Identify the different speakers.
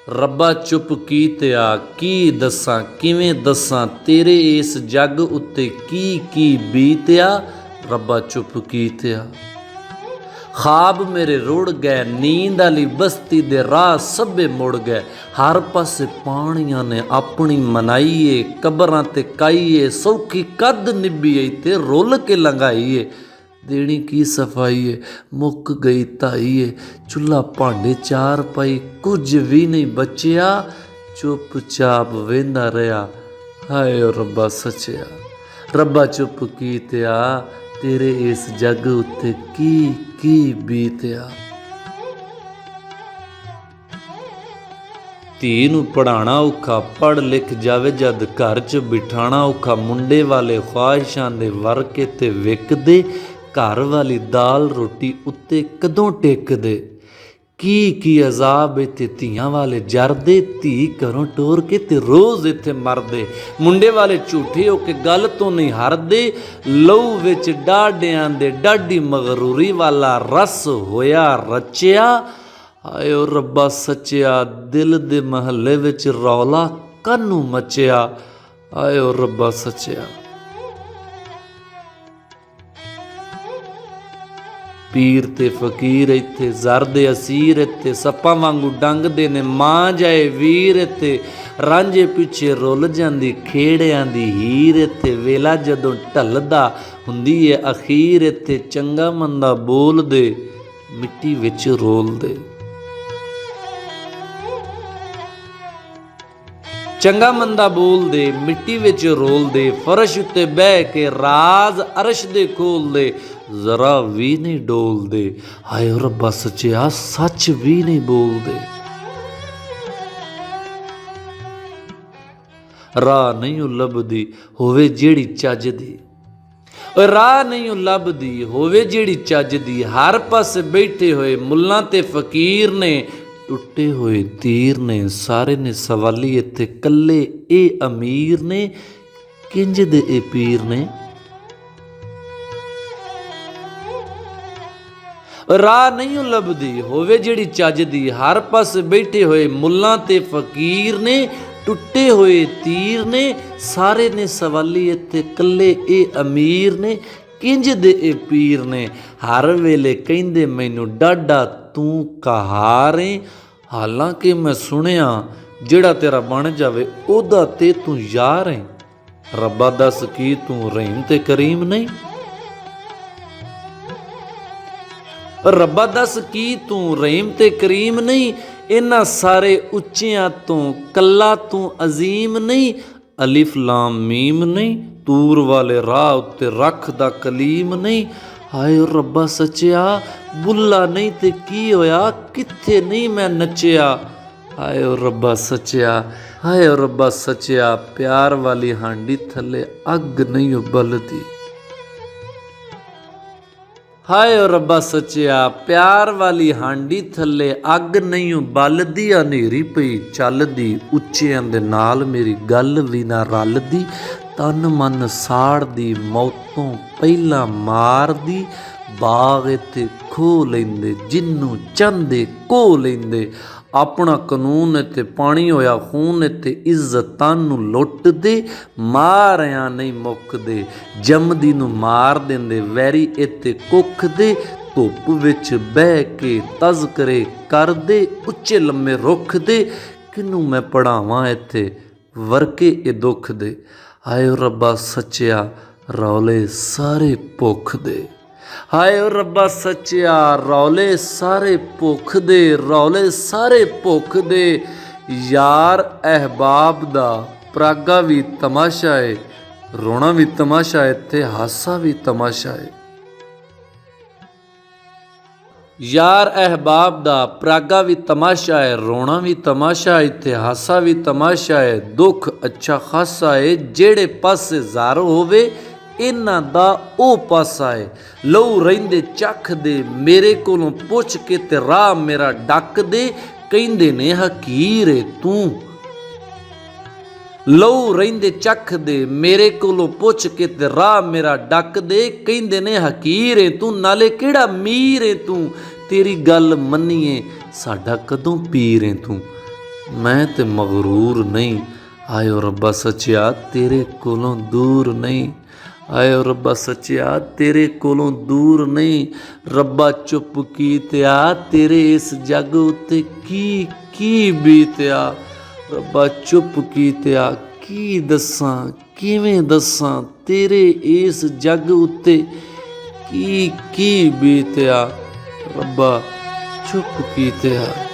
Speaker 1: रब्बा चुप कीतिया की दसां किवें दसां तेरे इस जग उत्ते की बीतिया। रब्बा चुप कीतिया ख्वाब मेरे रुड़ गए नींद आली बस्ती दे राह सभे मुड़ गए। हर पासे पानियां ने अपनी मनाईए कबरां ते काईए सौखी कद निभीए ते रुल के लंघाईए। देनी की सफाई है मुक गई ताई है चुल्हा भांडे चार पाई कुछ भी नहीं बचिया। चुपचाप वेंदा रहा हाय रब्बा सचिया। रब्बा चुप कीतिया तेरे इस जग उत्ते की बीतिया। धी नूं पढ़ाना औखा पढ़ लिख जावे जद घर च बिठाना औखा। मुंडे वाले ख्वाहिशां दे वरके ते विकदे घर वाली दाल रोटी उत्ते कदों टेकदे। की अजाब इत्थे धियां वाले जरदे धी घरों टोर के ते रोज़ इत्थे मरदे। मुंडे वाले झूठे हो के गल तो नहीं हरदे लहू विच डाडियां दे डाडी मगरूरी वाला रस होया रचिया। आयो रब्बा सचिया दिल दे महल्ले विच रौला कानू मचिया। आयो रब्बा सचिया पीर ते फकीर इत्थे ज़र दे असीर इत्थे सप्पां वांगू डंगदे ने मां जाए वीर इत्थे। रांझे पिछे रुल जांदी खेड़ियां दी हीर इत्थे। वेला जदों ढलदा हुंदी है अखीर इत्थे। चंगा मंदा बोल दे मिट्टी विच रोल दे। चंगा मंदा बोल दे मिट्टी विच रोल दे। फर्श उत्ते बह के राज अरश दे खोल दे जरा भी नहीं डोल दे। हाय रब्बा सचिया सच भी नहीं बोल दे। राह नहीं लभदी होवे जेड़ी चज दी राह नहीं लभदी होवे जेड़ी चज दी। हर पासे बैठे हुए मुल्लां ते फकीर ने टुटे हुए तीर ने। सारे ने सवाली इत्थे कल्ले ए अमीर ने किंज दे ए पीर ने। राह नहीं लभदी होवे जेड़ी चज दी। हर पास बैठे हुए मुल्लां ते फकीर ने टुटे हुए तीर ने। सारे ने सवाली इत्थे कल्ले ए अमीर ने किंज दे ए पीर ने। हर वेले कहिंदे मैनू डाडा तू कहार है। हालांकि मैं सुनिया जेड़ा तेरा बन जावे ओदा ते तू यार है। रब्बा दस की तू रहीम ते करीम नहीं। रब्बा दस की तू रहीम ते करीम नहीं। इन्हां सारे उच्चियां तो कल्ला तू अजीम नहीं। अलिफ लाम मीम नहीं तूर वाले राह उत्ते रख दा कलीम नहीं। हाय रब्बा सचिया बुल्ला नहीं ते की होया किथे नहीं मैं नचिया। हाय रब्बा सचिया हाय रब्बा सचिया प्यार वाली हांडी थले अग नहीं उबलदी। हाय रब्बा सचिया प्यार वाली हांडी थले अग नहीं बलदी। हनेरी पई चलदी उच्चियां दे नाल मेरी गल भी ना रलदी। तन मन साड़दी मौतों पहला मारदी। बाग इत्थे खो लेंदे जिन्नू चाहंदे को लेंदे। अपना कानून इत्ते पानी होया खून इत्ते इज्जतां नू लुटदे। मारिया नहीं मुकदे जमदी नू मार देंदे वैरी इत्ते कुखदे। धुप विच बह के तज़करे करदे उच्चे लम्मे रुख दे। किनू मैं पढ़ावां इत्थे वरके ए दुख दे। हाय रब्बा सचिया रौले सारे भुख दे। हाय रब्बा सचिया रौले सारे भुख दे रौले सारे भुख दे। यार अहबाब दा प्रागा भी तमाशा है रोना भी तमाशा है इत्थे हासा भी तमाशा है। यार अहबाब दा प्रागा भी तमाशा है रोना भी तमाशा है इत्थे हासा भी तमाशा है। दुख अच्छा खासा है जेड़े पासे ज़ारो होवे इन्हां दा ओ पासा है। लहू रहिंदे चख दे मेरे कोलों पुछ के ते राह मेरा डक दे। कहिंदे ने हकीर है तू लहू रहिंदे चख दे मेरे कोलों पुछ के ते राह मेरा डक दे। कहिंदे ने हकीर है तू नाले केड़ा मीर है तू। तेरी गल मन्नीए साडा कदों पीर है तू। मैं ते मगरूर नहीं, आयो रब्बा सच्चिया तेरे कोलों दूर नहीं, आयो रब्बा सच्चिया तेरे कोलों दूर नहीं। रब्बा चुप कीतिया तेरे इस जग उत्ते की बीतिया, रब्बा चुप कीतिया की दसां किवें दसां तेरे इस जग उत्ते की बीतिया, रब्बा चुप कीतिया।